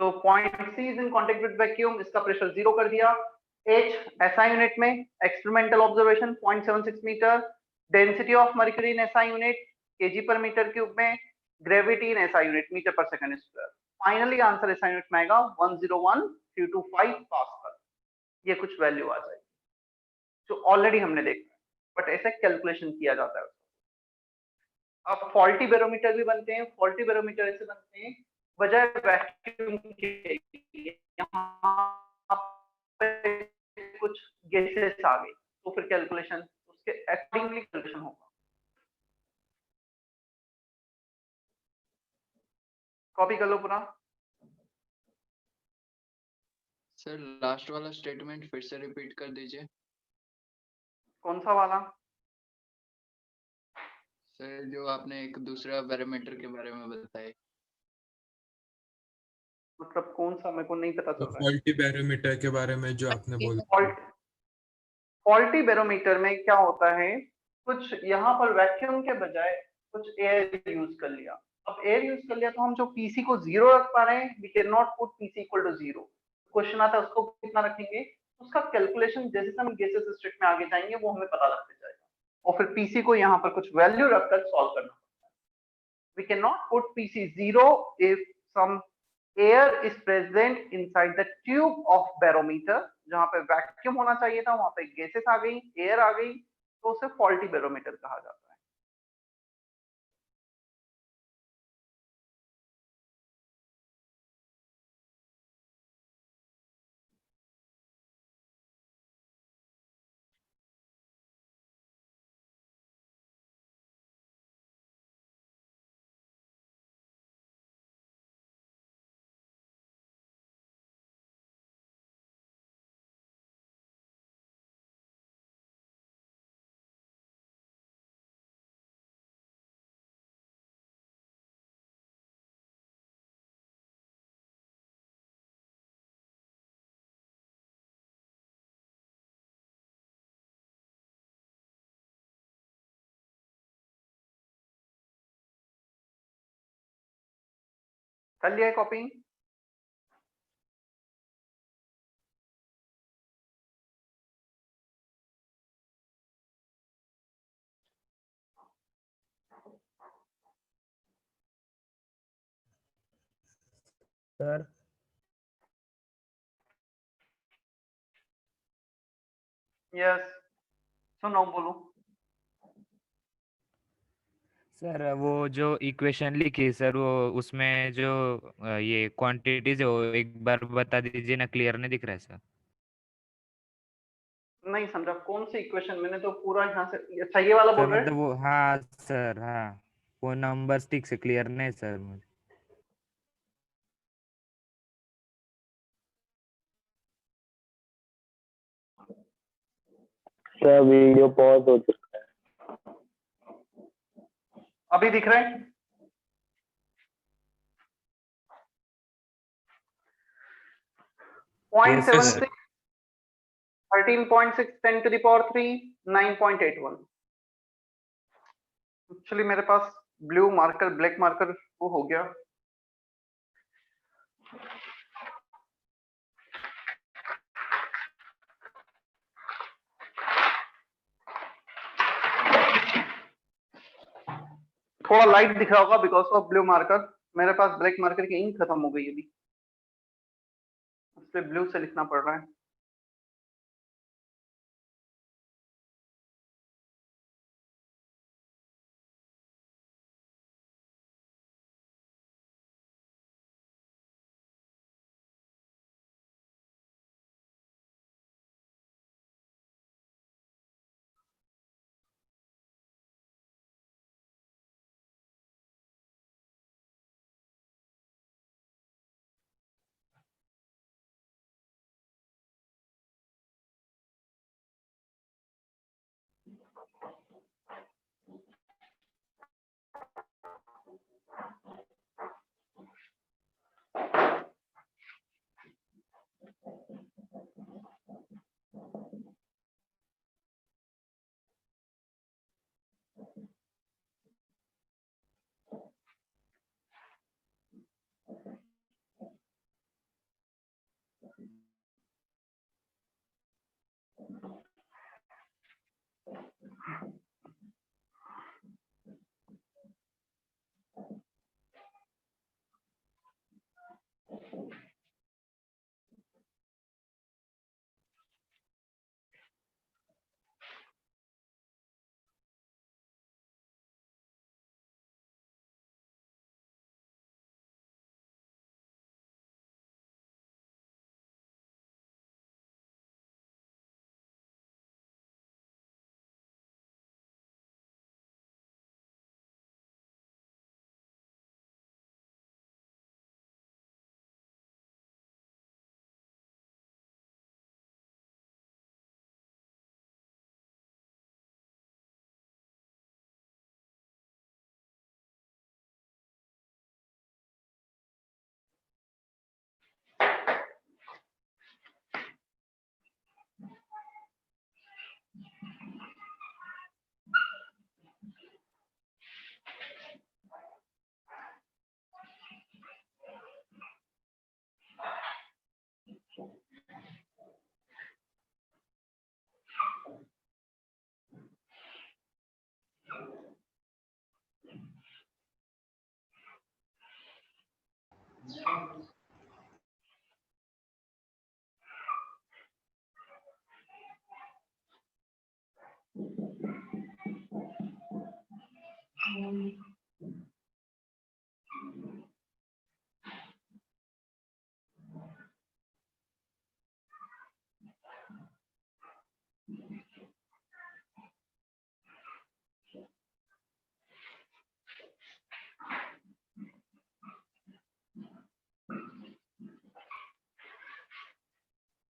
तो point C is in contact with vacuum, इसका pressure 0 कर दिया। H SI यूनिट में, experimental observation 0.76 metre, density of mercury in SI unit kg per metre cube में, gravity in SI unit metre per second square. Finally answer SI unit में आएगा 101325 pascal. ये कुछ value आ जाएगी जो ऑलरेडी हमने देखा, बट ऐसे कैलकुलेशन किया जाता है। अब फॉल्टी बैरोमीटर भी बनते हैं। फॉल्टी बैरोमीटर ऐसे बनते हैं, बजाय वैक्यूम के यहाँ पे कुछ गैसेस आ गई, तो फिर कैलकुलेशन उसके अकॉर्डिंगली कैलकुलेशन होगा। कॉपी कर लो पूरा। सर लास्ट वाला स्टेटमेंट फिर से रिपीट कर दीजिए। कौन सा वाला? सर जो आपने एक दूसरा बैरोमीटर के बारे में बताया। मतलब कौन सा, मेरे को नहीं पता चल रहा है। फॉल्टी बैरोमीटर के बारे में जो आपने बोला। फॉल्टी बैरोमीटर में क्या होता है, कुछ यहाँ पर वैक्यूम के बजाय कुछ एयर यूज कर लिया। अब एयर यूज कर लिया तो हम जो पीसी को 0 रख पा रहे हैं, we can not put PC equal to 0। क्वेश्चन आता है उसको कितना रखेंगे, उसका कैलकुलेशन जैसे हम गेसेस स्टेट में आगे जाएंगे वो हमें पता लगते जाएगा, और फिर पीसी को यहाँ पर कुछ वैल्यू रखकर सॉल्व करना। We can not put PC 0 if some air is present inside the tube of barometer। जहां पे वैक्यूम होना चाहिए था वहां पे गैसेस आ गई, एयर आ गई, तो उसे फॉल्टी बैरोमीटर कहा जाता है। कर लिया है कॉपी? सर यस, सुनो बोलो। सर वो जो इक्वेशन लिखी सर, वो उसमें जो ये क्वांटिटीज है वो एक बार बता दीजिए ना, क्लियर नहीं दिख रहा है सर। नहीं समझा, कौन सी इक्वेशन? मैंने तो पूरा यहाँ से, अच्छा ये वाला सर बोल रहे मतलब हैं? वो, हाँ सर, हाँ वो नंबर्स ठीक से क्लियर नहीं सर मुझे। सर वीडियो पॉज हो चुका है। अभी दिख रहे हैं? Yes 0.76, sir. 13.6, 10 to the power 3, 9.81। Actually मेरे पास ब्लू मार्कर, ब्लैक मार्कर वो हो गया। थोड़ा लाइट दिख रहा होगा बिकॉज ऑफ ब्लू मार्कर। मेरे पास ब्लैक मार्कर की इंक खत्म हो गई अभी, इसलिए ब्लू से लिखना पड़ रहा है।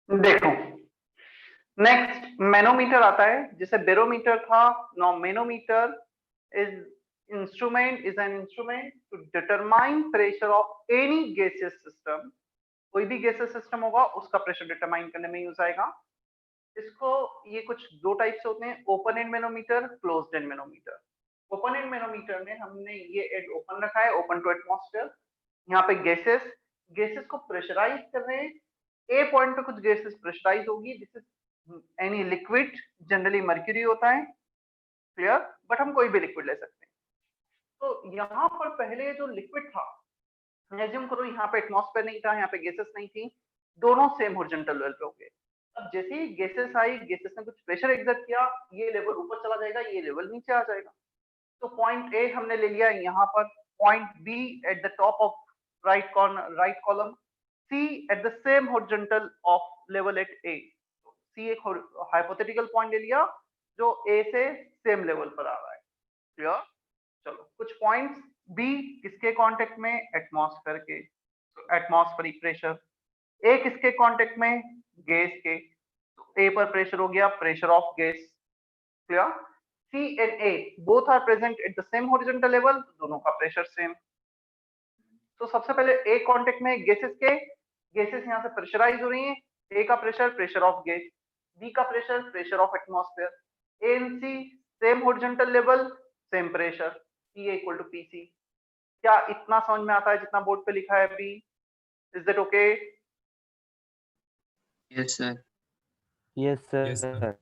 देखो नेक्स्ट मैनोमीटर आता है, जिसे बेरोमीटर था। Now manometer is an instrument to determine pressure of any gaseous system। कोई भी गैसेस सिस्टम होगा उसका प्रेशर डिटरमाइन करने में यूज आएगा। इसको ये कुछ दो टाइप से होते हैं, open and manometer, closed end manometer. Open and manometer में हमने ये एंड ओपन रखा है, ओपन टू एटमॉस्फेयर। यहाँ पे गैसेस को प्रेशराइज कर रहे हैं। ए पॉइंट पे कुछ गैसेस प्रेशराइज होगी, this is any liquid, generally mercury होता है, क्लियर। बट हम कोई भी लिक्विड ले सकते हैं। तो यहाँ पर पहले जो लिक्विड था, एज्यूम करो यहाँ पे एटमॉस्फेयर नहीं था, यहाँ पे गैसेस नहीं थी, दोनों सेम हॉरिजॉन्टल लेवल पे होंगे। अब जैसे ही गैसेस आई, गैसेस ने कुछ प्रेशर एक्सर्ट किया, ये लेवल ऊपर चला जाएगा, ये लेवल नीचे आ जाएगा। तो पॉइंट ए हमने ले लिया यहाँ पर, point B at the top of right corner, right column, C at the same horizontal of level at A. C एक हाइपोथेटिकल पॉइंट ले लिया जो ए से सेम लेवल पर आ रहा है, क्लियर। चलो कुछ पॉइंट्स बी किसके कांटेक्ट में, एटमॉस्फेयर के, तो एटमॉस्फेरिक प्रेशर। ए किसके कांटेक्ट में, गैस के, तो ए पर प्रेशर हो गया pressure of gas, clear. C and A both are present at the same horizontal level, दोनों का प्रेशर सेम। तो सबसे पहले ए कांटेक्ट में गैसेस के, गैसेस यहाँ से प्रेशराइज हो रही हैं, ए का pressure pressure of gas, B का pressure pressure of atmosphere. A and C same horizontal level, same pressure, P equal to PC। क्या इतना समझ में आता है जितना बोर्ड पे लिखा है B? Is that okay? Yes, sir. Yes Yes, sir. Sir.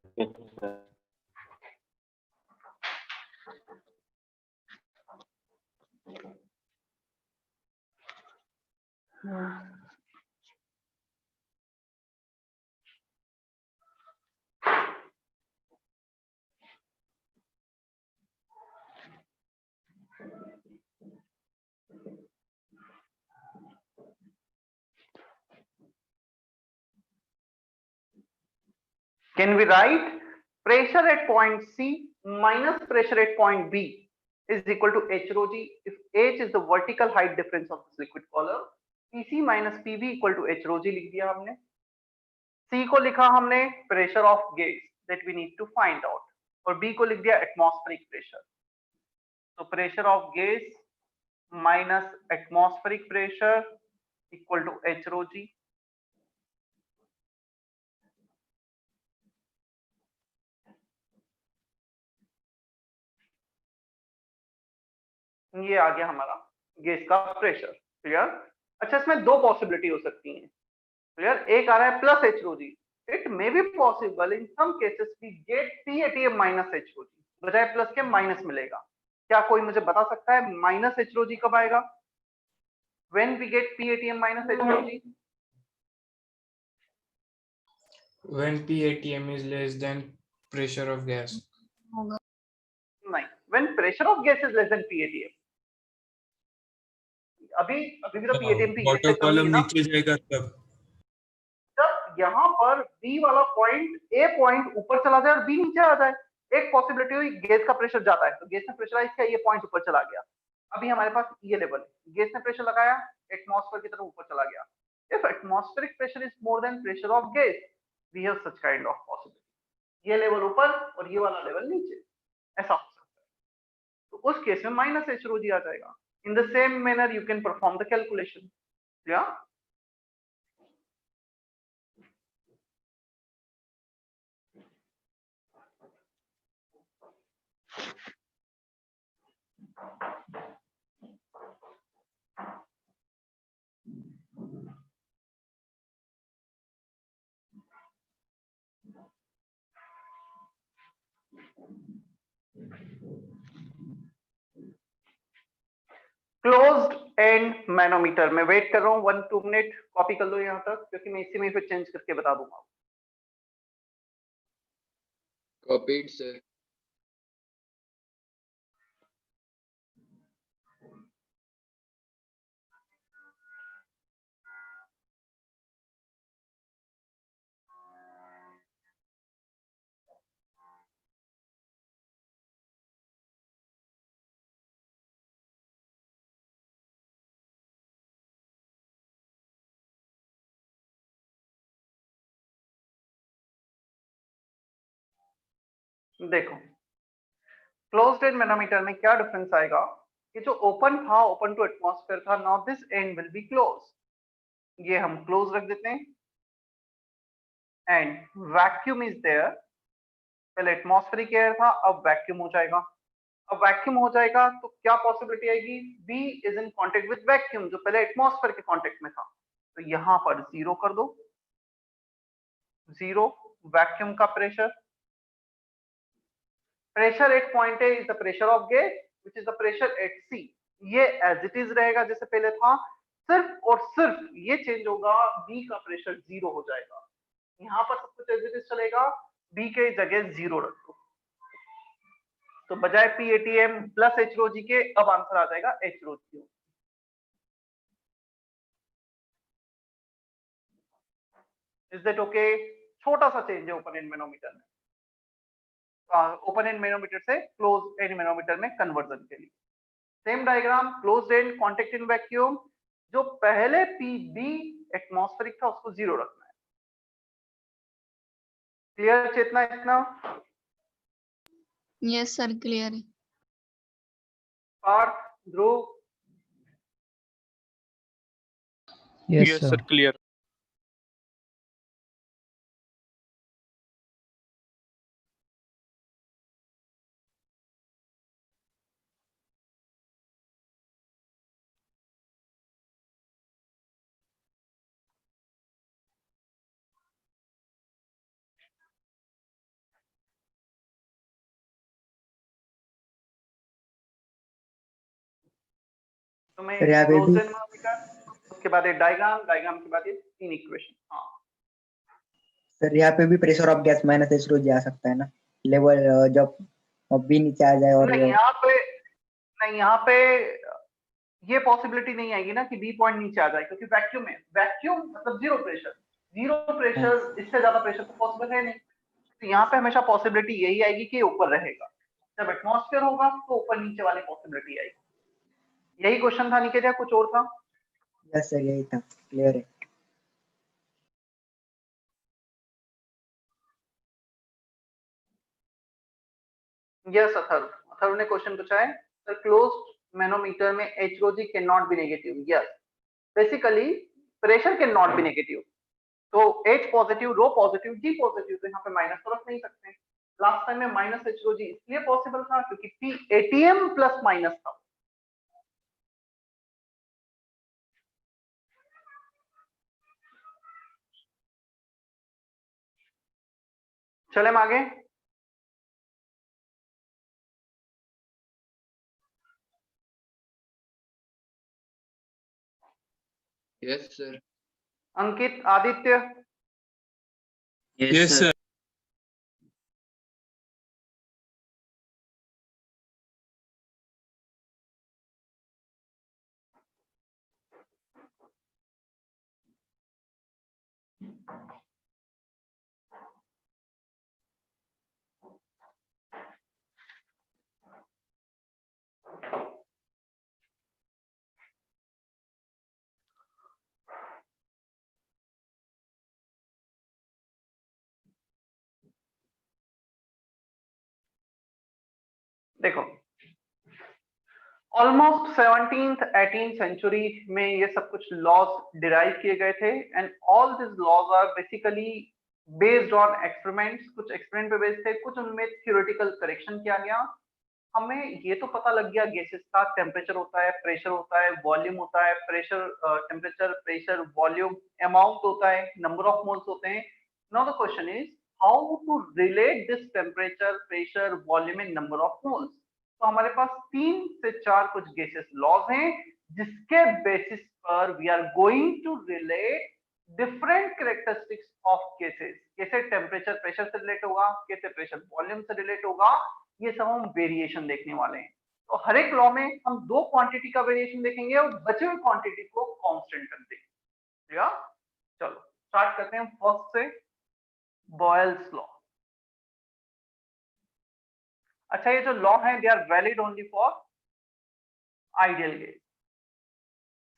Can we write pressure at point C minus pressure at point B is equal to H rho G if H is the vertical height difference of this liquid column, PC minus PV equal to H rho G लिख दिया हमने। C को लिखा हमने pressure of gas that we need to find out, और B को लिख दिया atmospheric pressure। तो pressure of gas minus atmospheric pressure equal to H rho G। ये आ गया हमारा गैस का प्रेशर, क्लियर। अच्छा इसमें दो पॉसिबिलिटी हो सकती हैं, क्लियर। एक आ रहा है plus H G, it may be possible in some cases we get PATM minus H G, बजाय प्लस के माइनस मिलेगा। क्या कोई मुझे बता सकता है माइनस एच जी कब आएगा? When we get PATM minus H G? When PATM is less than pressure of gas. नहीं, when pressure of gas is less than PATM। अभी भी तो PATM पे वाटर कॉलम नीचे जाएगा तब। जब यहाँ पर B वाला पॉइंट, A पॉइंट ऊपर चला जाए और B नीचे आ जाए। एक पॉसिबिलिटी हुई गैस का प्रेशर जाता है, तो गैस ने प्रेशराइज किया, ये पॉइंट ऊपर चला गया। अभी हमारे पास ये लेवल है, गैस ने प्रेशर लगाया, एटमॉस्फेयर की तरफ ऊपर चला गया। If atmospheric pressure is more than pressure of gas, we have such kind of possibility. ये लेवल ऊपर और ये वाला लेवल नीचे, ऐसा हो सकता है। तो उस केस में माइनस एच रो जी आ जाएगा। In the same manner you can perform the calculation, या closed एंड मैनोमीटर में वेट कर रहा हूँ 1-2 मिनट, कॉपी कर लो यहाँ तक, क्योंकि मैं इसी में फिर चेंज करके बता दूंगा। copied sir. देखो क्लोज्ड एंड मैनोमीटर में क्या डिफरेंस आएगा कि जो ओपन था, ओपन टू एटमॉस्फेयर था, now this and will be close, ये हम क्लोज रख देते हैं। एंड वैक्यूम इज देयर, पहले एटमॉस्फेरिक एयर था, अब वैक्यूम हो जाएगा। अब वैक्यूम हो जाएगा तो क्या पॉसिबिलिटी आएगी, B is in contact with vacuum, जो पहले एटमॉस्फेयर के कांटेक्ट में था, तो यहां पर 0 कर दो, 0 वैक्यूम का pressure. Pressure at point A is the pressure of gas which is the pressure at C, ये एज इट इज रहेगा जैसे पहले था, सिर्फ और सिर्फ ये चेंज होगा, बी का प्रेशर 0 हो जाएगा। यहाँ पर सब कुछ एज इट इज चलेगा, बी के जगह 0 रख दो, तो बजाय PATM plus H rho g के अब आंसर आ जाएगा H rho g। Is that okay? छोटा सा चेंज है ओपन एंड मैनोमीटर में, ओपन एंड मैनोमीटर से क्लोज एंड मैनोमीटर में कन्वर्जन के लिए। Same diagram, closed end, contact in vacuum, जो पहले PB एटमॉस्फेरिक था उसको 0 रखना है। क्लियर चेतना इतना? यस सर क्लियर है। पार्थ, ध्रुव, Yes, sir. clear. तो मैं सर, यहाँ पे क्लोज्ड भी- एंड मैनोमीटर, उसके बाद ये डायग्राम, डायग्राम के बाद ये 3 इक्वेशन। हाँ सर यहाँ पे भी pressure of gas minus H rho g आ सकता है ना, लेवल जब बी नीचे आ जाए और नहीं, यहाँ पे ये पॉसिबिलिटी नहीं आएगी ना कि बी पॉइंट नीचे आ जाए, क्योंकि वैक्यूम है, वैक्यूम मतलब 0 प्रेशर, 0 प्रेशर, इससे ज्यादा प्रेशर तो पॉसिबल है नहीं। तो यहाँ पे हमेशा पॉसिबिलिटी यही आएगी कि ऊपर रहेगा, जब एटमॉस्फेयर होगा तो ऊपर नीचे वाली पॉसिबिलिटी आएगी। यही क्वेश्चन था निकेत या कुछ और था? यस सर यही था, क्लियर है। यस अथर्व ने क्वेश्चन पूछा है, सर क्लोज्ड मैनोमीटर में H rho g can not be negative. Yes, basically pressure can not be negative, तो H पॉजिटिव, रो पॉजिटिव, G पॉजिटिव, तो यहाँ पे माइनस तो रख नहीं सकते। लास्ट टाइम में माइनस H rho g इसलिए पॉसिबल था क्योंकि PATM प्लस माइनस था। चले हम आगे। Yes sir. Ankit, Aditya, Yes, sir. देखो ऑलमोस्ट 17th 18th सेंचुरी में ये सब कुछ लॉज डिराइव किए गए थे, and all this laws are basically based on experiments. कुछ एक्सपेरिमेंट पे बेस्ड थे, कुछ उनमें थ्योरेटिकल करेक्शन किया गया। हमें ये तो पता लग गया गैसेस का टेम्परेचर होता है, प्रेशर होता है, वॉल्यूम होता है, pressure, temperature, pressure, volume, amount होता है, नंबर ऑफ मोल्स होते हैं। Now the question is how to relate this temperature, pressure, volume and number of moles. तो हमारे पास 3 से 4 कुछ गैसेस लॉज हैं जिसके बेसिस पर we are going to relate different characteristics of gases. कैसे टेम्परेचर प्रेशर से रिलेट होगा, कैसे प्रेशर वॉल्यूम से रिलेट होगा, ये सब हम वेरिएशन देखने वाले हैं। तो हर एक लॉ में हम दो क्वांटिटी का वेरिएशन देखेंगे और बचे हुए क्वांटिटी को कांस्टेंट कर देंगे। या चलो स्टार्ट करते हैं फर्स्ट से, बॉयल्स लॉ। अच्छा, ये जो लॉ है they are valid only for ideal gas,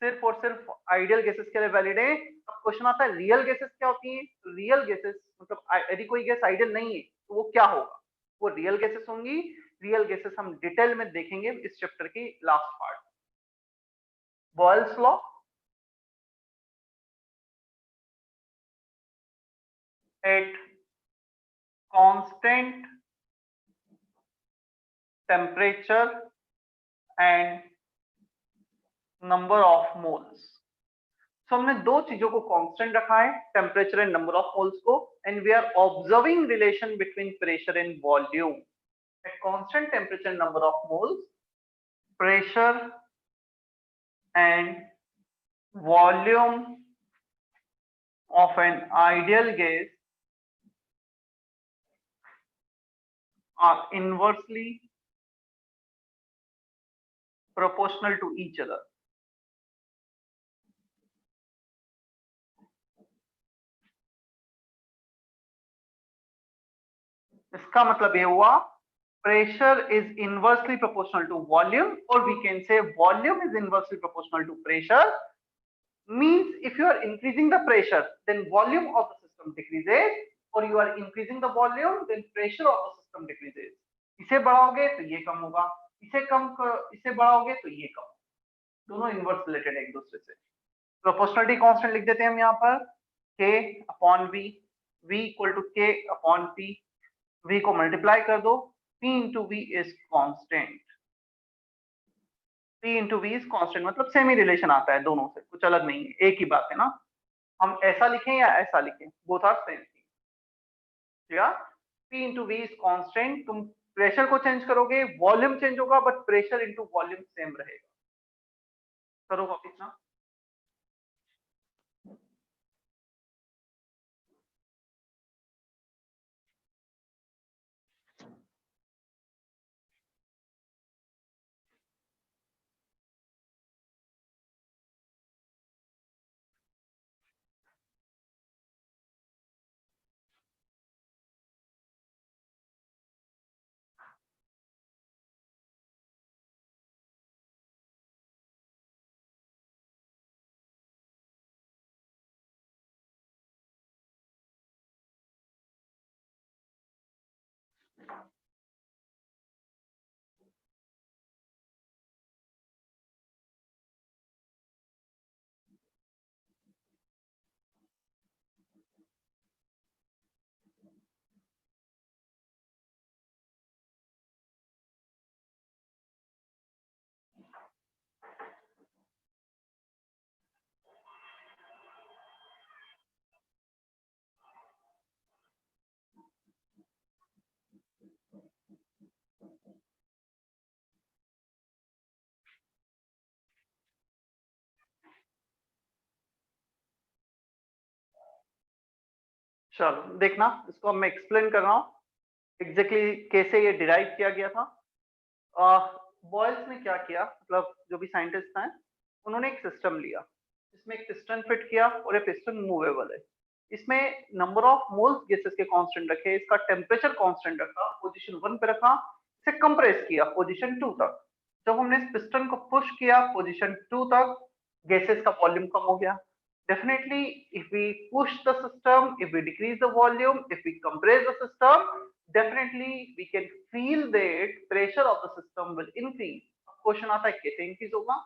सिर्फ और सिर्फ आइडियल गैसेस के लिए वैलिड है। अब क्वेश्चन आता है रियल गैसेस क्या होती हैं? रियल गैसेस मतलब यदि कोई गैस आइडियल नहीं है तो वो क्या होगा? वो रियल गैसेस होंगी। रियल गैसेस हम डिटेल में देखेंगे इस चैप्टर की last part. Boyle's law, at constant temperature and number of moles. तो हमने दो चीजों को कांस्टेंट रखा है, temperature and number of moles को, and we are observing relation between pressure and volume. At constant temperature and number of moles, pressure and volume of an ideal gas are inversely proportional to each other. इसका मतलब ये हुआ pressure is inversely proportional to volume, or we can say volume is inversely proportional to pressure. Means if you are increasing the pressure, then volume of the system decreases, or you are increasing the volume, then pressure of the system decreases. इसे बढ़ाओगे तो ये कम होगा, इसे बढ़ाओगे तो ये कम, दोनों inverse related है एक दूसरे से। प्रोपोर्शनलिटी कांस्टेंट लिख देते हैं हम यहाँ पर, K upon V, V equal to K upon P, V को मल्टीप्लाई कर दो, P into V is constant. P into V is constant मतलब सेमी रिलेशन आता है दोनों से, कुछ अलग नहीं है, एक ही बात है ना। हम ऐसा लिखें या ऐसा लिखें, बोथ आर सेम। ठीक है, P into V is constant. तुम प्रेशर को चेंज करोगे, वॉल्यूम चेंज होगा, but pressure into volume same रहेगा। करो वापिस ना। चलो देखना, इसको मैं एक्सप्लेन कर रहा हूँ एग्जैक्टली कैसे ये डिराइव किया गया था। बॉयल्स ने क्या किया, मतलब जो भी साइंटिस्ट हैं उन्होंने एक सिस्टम लिया जिसमें एक पिस्टन फिट किया और ये पिस्टन मूवेबल है। इसमें नंबर ऑफ मोल्स गैसेस के कांस्टेंट रखे, इसका टेम्परेचर कांस्टेंट रखा, पोजीशन 1 पे रखा, इसे कंप्रेस किया पोजीशन 2 तक। जब हमने इस पिस्टन को पुश किया पोजीशन 2 तक, गैसेस का वॉल्यूम कम हो गया। Definitely, if we push the system, if we decrease the volume, if we compress the system, definitely we can feel that pressure of the system will increase. Question आता है कैसे increase होगा?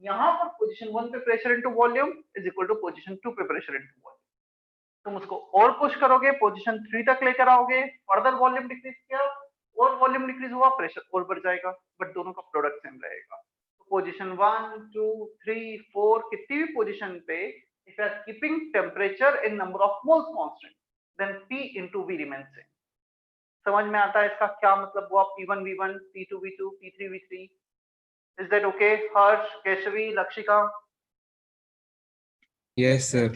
यहाँ पर position 1 पे pressure into volume is equal to position 2 पे pressure into volume. तुम उसको और पुश करोगे, पोजीशन 3 तक लेकर आओगे, फर्दर वॉल्यूम डिक्रीज किया और वॉल्यूम डिक्रीज हुआ, प्रेशर और बढ़ जाएगा, बट दोनों का प्रोडक्ट सेम रहेगा। पोजीशन 1 2 3 4 कितनी भी पोजीशन पे if you are keeping temperature and number of moles constant, then P into V remains same. समझ में आता है इसका क्या मतलब हुआ? P1 V1, P2 V2, P3 V3, Is that okay? Harsh, Keshavi, Lakshika? Yes, sir.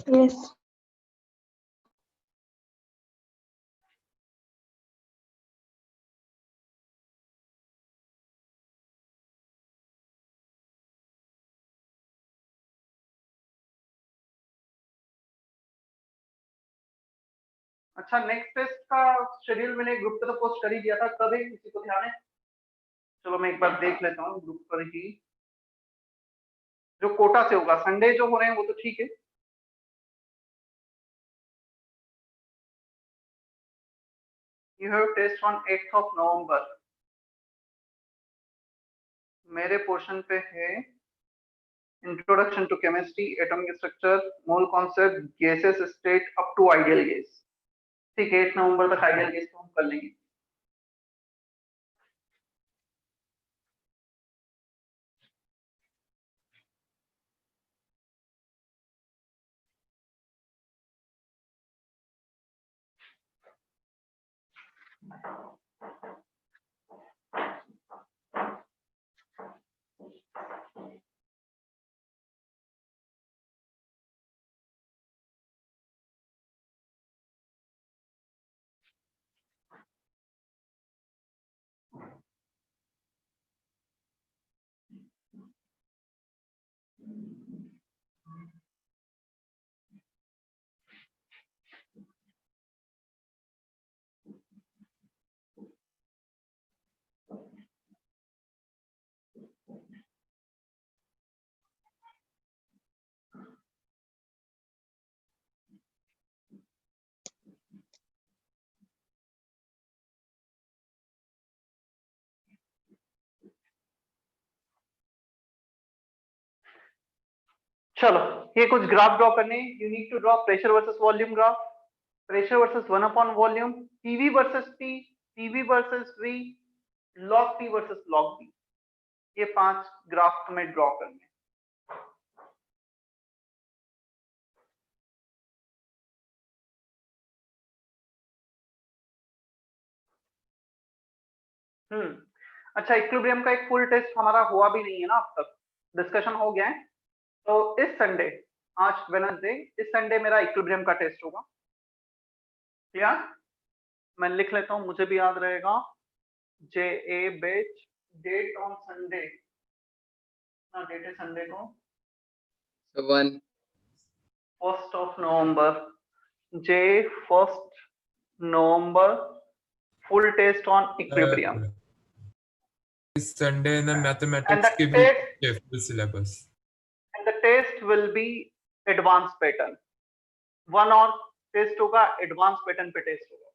Yes. अच्छा, next test का शेड्यूल मैंने ग्रुप पे तो पोस्ट कर ही दिया था, कब है किसी को ध्यान है? चलो मैं एक बार देख लेता हूँ ग्रुप पर ही। जो कोटा से होगा, संडे जो हो रहे हैं वो तो ठीक है। You have test on 8th of November. मेरे पोर्शन पे है introduction to chemistry, atomic structure, mole concept, gases state up to ideal gas. ठीक है, 8 नवंबर तक आइडियल गैस को हम कर लेंगे। चलो, ये कुछ ग्राफ ड्रॉ करने। You need to draw pressure versus volume graph, pressure versus 1 upon volume, PV versus P, PV versus V, log P versus log V. ये 5 ग्राफ तुम्हें ड्रॉ करने। अच्छा, इक्विलिब्रियम का एक फुल टेस्ट हमारा हुआ भी नहीं है ना अब तक, डिस्कशन हो गया है। तो इस संडे, आज वेडनेसडे, इस संडे मेरा इक्विलिब्रियम का टेस्ट होगा। क्लियर? मैं लिख लेता हूं, मुझे भी याद रहेगा। जे ए बेच, डेट ऑन संडे, ना डेट है संडे को, 1st of November, J 1st November, full test on equilibrium. This Sunday in the And mathematics the के test, भी full syllabus. and the test will be advanced pattern. One और test होगा, advance pattern पे test होगा,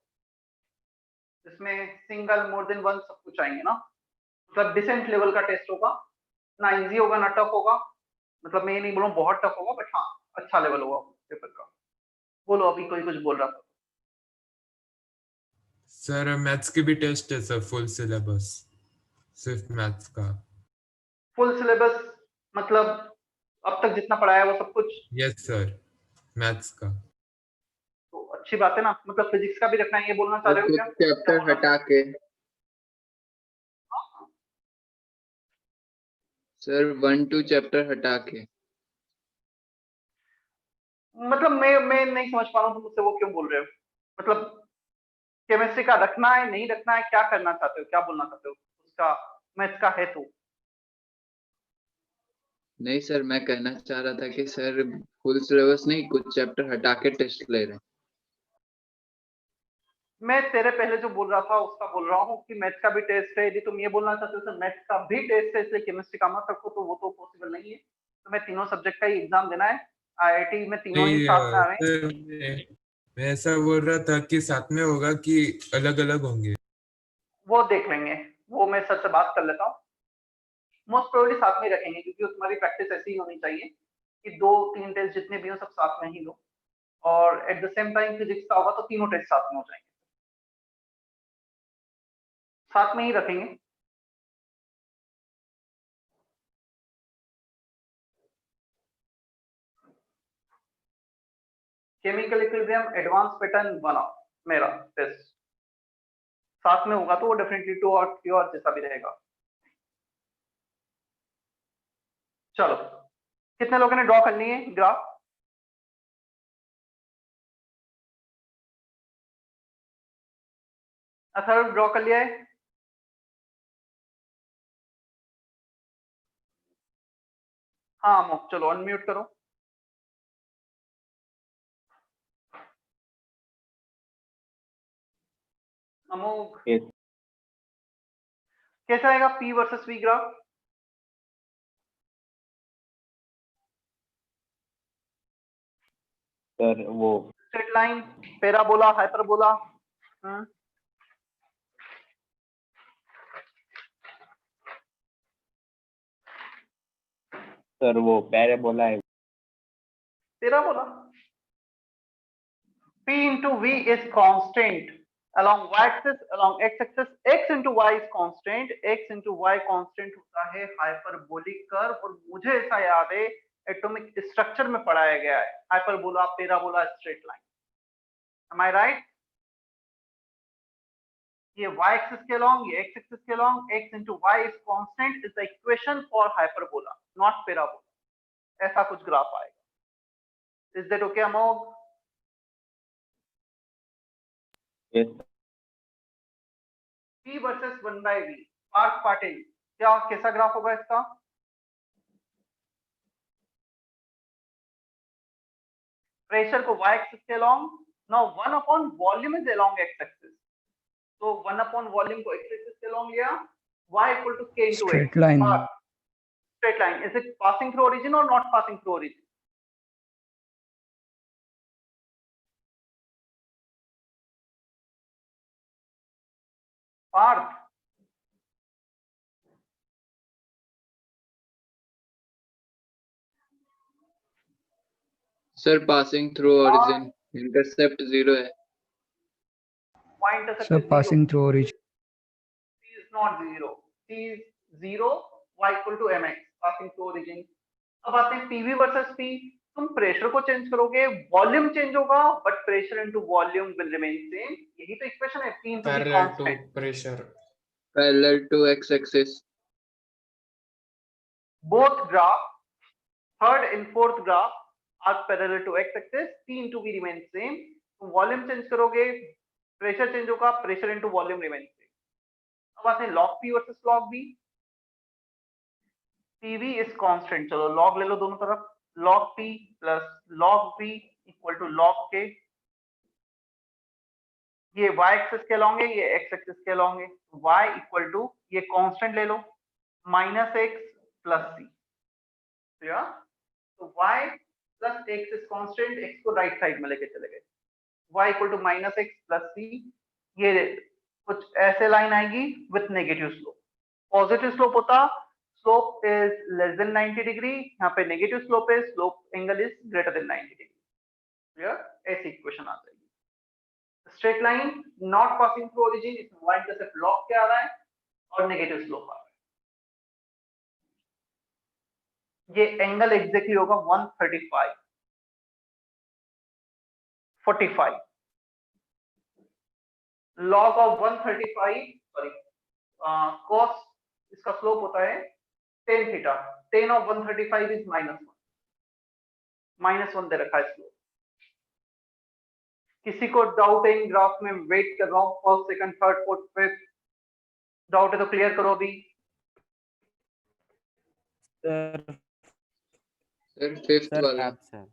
जिसमें single, more than one सब कुछ आएंगे ना। मतलब डिसेंट लेवल का टेस्ट होगा, ना इजी होगा ना टफ होगा। मतलब मैं ये नहीं बोलूँ बहुत टफ होगा, बट हाँ अच्छा लेवल होगा पेपर का। बोलो, अभी कोई कुछ बोल रहा था। सर मैथ्स की भी टेस्ट है सर, फुल सिलेबस, सिर्फ मैथ्स का। फुल सिलेबस मतलब अब तक जितना पढ़ाया है वो सब कुछ? यस सर, मैथ्स का। तो अच्छी बात है ना, मतलब फिजिक्स का भी रखना है, ये बोलना चाह रहे हो क्या? चैप्टर हटा के सर, 1-2 चैप्टर हटा के। मतलब मैं नहीं समझ पा रहा हूँ तुम मुझसे वो क्यों बोल रहे हो। मतलब केमिस्ट्री का रखना है, नहीं रखना है, क्या करना चाहते हो, क्या बोलना चाहते हो? उसका मैथ्स का है तो। नहीं सर, मैं कहना चाह रहा था कि सर फुल सिलेबस नहीं, कुछ चैप्टर हटा के टेस्ट ले रहे हैं। मैं तेरे पहले जो बोल रहा था उसका बोल रहा हूँ कि मैथ्स का भी टेस्ट है। यदि तुम ये बोलना चाहते हो सर मैथ्स का भी टेस्ट है इसलिए केमिस्ट्री का मत रखो, तो वो तो पॉसिबल नहीं है। तो मैं तीनों सब्जेक्ट का ही एग्जाम देना है, आईआईटी में तीनों ही साथ में आ रहे हैं। सर मैं ऐसा बोल रहा था कि साथ में होगा कि अलग अलग होंगे। वो देख लेंगे, वो मैं सर से बात कर लेता हूँ। मोस्ट प्रोबेबली साथ में ही रखेंगे, क्योंकि तुम्हारी प्रैक्टिस ऐसी ही होनी चाहिए कि 2-3 टेस्ट जितने भी हो सब साथ में ही लो, और eight the same time physics का होगा तो तीनों टेस्ट साथ में हो जाएंगे, साथ में ही रखेंगे। केमिकल इक्विलिब्रियम एडवांस पैटर्न 1 मेरा टेस्ट साथ में होगा तो वो डेफिनेटली 2 और 3 और जैसा भी रहेगा। चलो कितने लोगों ने ड्रॉ कर लिए ग्राफ? अथर्व ड्रॉ कर लिया है? हाँ अमोक चलो अनम्यूट करो। अमोक Yes. कैसा आएगा P versus V graph? Sir वो straight line, parabola, hyperbola? Sir वो पैराबोला है। Parabola. P into V is constant along y-axis, along x-axis. X into y is constant. X into y constant होता है hyperbolic curve, और मुझे ऐसा याद है एटॉमिक स्ट्रक्चर में पढ़ाया गया है hyperbola, parabola, straight line. Am I right? ये y-axis के along, ये x-axis के along, x into y is constant is the equation for hyperbola, not parabola. ऐसा कुछ ग्राफ आएगा। Is that okay, Amog? Yes. P versus 1 by V, part parting, क्या कैसा graph होगा इसका? प्रेशर को y एक्सिस के along, now 1 upon volume is along x axis, so 1 upon volume को x axis के along लिया, y equal to k into Straight x. line. Straight line, is it passing through origin or not passing through origin? Parth, sir passing through origin, intercept 0 है। y intercept Sir, is 0. passing through origin. C is not 0. C is 0, y equal to mx, passing through origin. अब आते हैं PV versus P। तुम pressure को change करोगे, volume change होगा, but pressure into volume will remain same. यही तो equation है, P into V parallel to constant. pressure. Parallel to X axis. Both graph, third and fourth graph are parallel to x axis. P into V remains same. तुम volume change करोगे, pressure change होगा, pressure into volume remain same. अब आते हैं log P versus log V। PV is constant, चलो log ले लो दोनों तरफ, log P plus log V equal to log K। ये y एक्सिस के along है, ये x एक्सिस के along है, y equal to ये कांस्टेंट ले लो minus x plus c। तो y plus x is constant, x को राइट साइड में लेके चले गए, y equal to minus x plus c। ये कुछ ऐसे लाइन आएगी with negative slope. Positive slope होता, slope is less than 90 degree, यहाँ पे नेगेटिव स्लोप है, slope angle is greater than 90 degree. Clear? ऐसी इक्वेशन आ जाएगी। Straight line not passing through origin, इसमें y इंटरसेप्ट लॉग के आ रहा है और नेगेटिव स्लोप आ रहा है। ये एंगल एग्जैक्टली होगा 135 45। लॉग ऑफ 135 सॉरी cos, इसका स्लोप होता है tan theta. tan of 135 is -1, -1 दे रखा है स्लोप। किसी को डाउट है इन ग्राफ में? वेट कर रहा हूं, first second third fourth fifth. Doubt है तो क्लियर करो अभी। सर फिफ्थ वाला। सर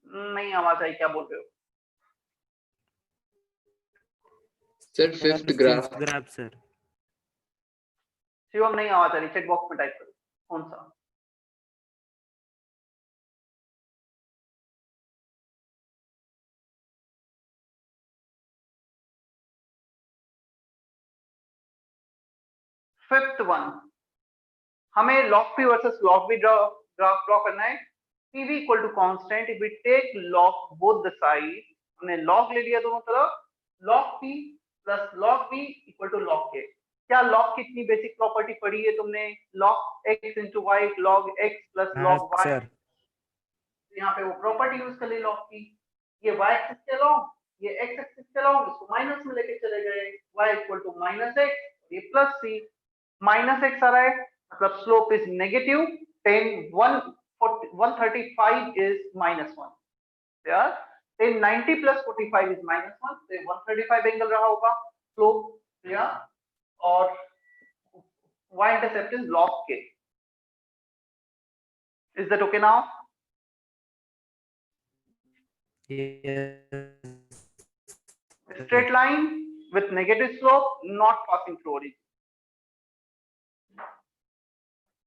नहीं आवाज आई, क्या बोल रहे हो? Sir fifth graph. Graph sir. Shivam नहीं आवाज आ रही, चेक बॉक्स में टाइप करो कौन सा। फिफ्थ वन, हमें log P versus log V graph draw करना है। PV equal to constant, if we take log both the side, हमने log ले लिया दोनों तरफ, log P plus log V equal to log K। क्या log की इतनी बेसिक प्रॉपर्टी पढ़ी है तुमने? log x into y log x plus log y। Sir यहाँ पे वो प्रॉपर्टी यूज कर ली log की। ये y एक्सिस के along, ये x एक्सिस के अलॉन्ग इसको माइनस में लेके चले गए, y equal to minus X, ये प्लस सी, माइनस एक्स आ रहा है मतलब स्लोप इज नेगेटिव, 135 इज -1, यार 1090 प्लस 45 इज -1, तो 135 एंगल रहा होगा स्लोप, या और y intercept is log k. Is that okay now? Straight line with negative slope not passing through origin.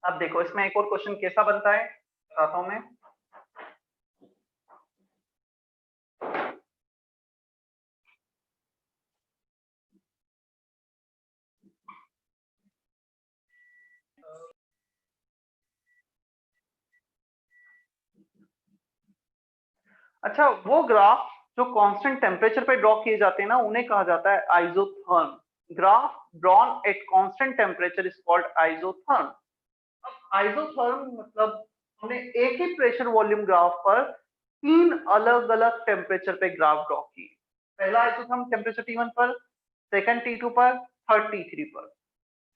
अब देखो इसमें एक और क्वेश्चन कैसा बनता है बताता हूं मैं। अच्छा, वो ग्राफ जो कांस्टेंट टेम्परेचर पे ड्रॉ किए जाते हैं ना, उन्हें कहा जाता है isotherm. Graph drawn at constant temperature is called isotherm. अब आइसोथर्म मतलब हमने एक ही प्रेशर वॉल्यूम ग्राफ पर 3 अलग-अलग टेम्परेचर पे ग्राफ ड्रॉ की। पहला आइसोथर्म टेम्परेचर T1 पर, सेकंड T2 पर, थर्ड T3 पर।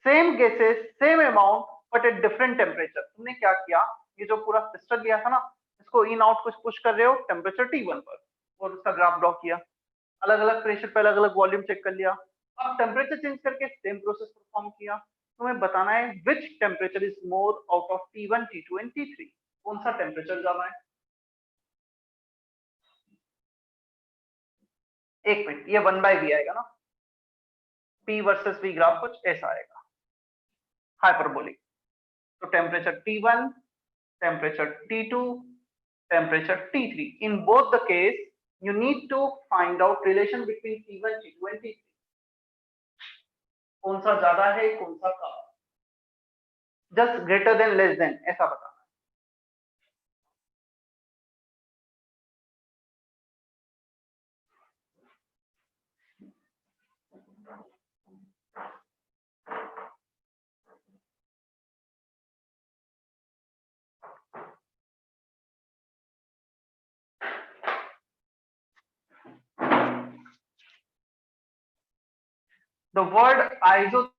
Same gases, same amount but at different temperature. तुमने क्या किया, ये जो पूरा सिस्टम लिया था ना, इसको इन आउट कुछ पुश कर रहे हो टेम्परेचर T1 पर और उसका ग्राफ ड्रॉ किया, अलग अलग प्रेशर पे अलग अलग वॉल्यूम चेक कर लिया। अब टेम्परेचर चेंज करके सेम प्रोसेस परफॉर्म किया। तुम्हें बताना है which temperature is more out of T1, T2 and T3, कौन सा टेम्परेचर ज्यादा है। एक मिनट, ये 1/v आएगा ना, P वर्सेस V ग्राफ कुछ ऐसा आएगा, हाइपरबोलिक। तो temperature T1, temperature T2, temperature T3. In both the case, you need to find out relation between T1, T2 and T3. कौन सा ज्यादा है, कौन सा कम, just greater than, less than, ऐसा बताना। The word isotherm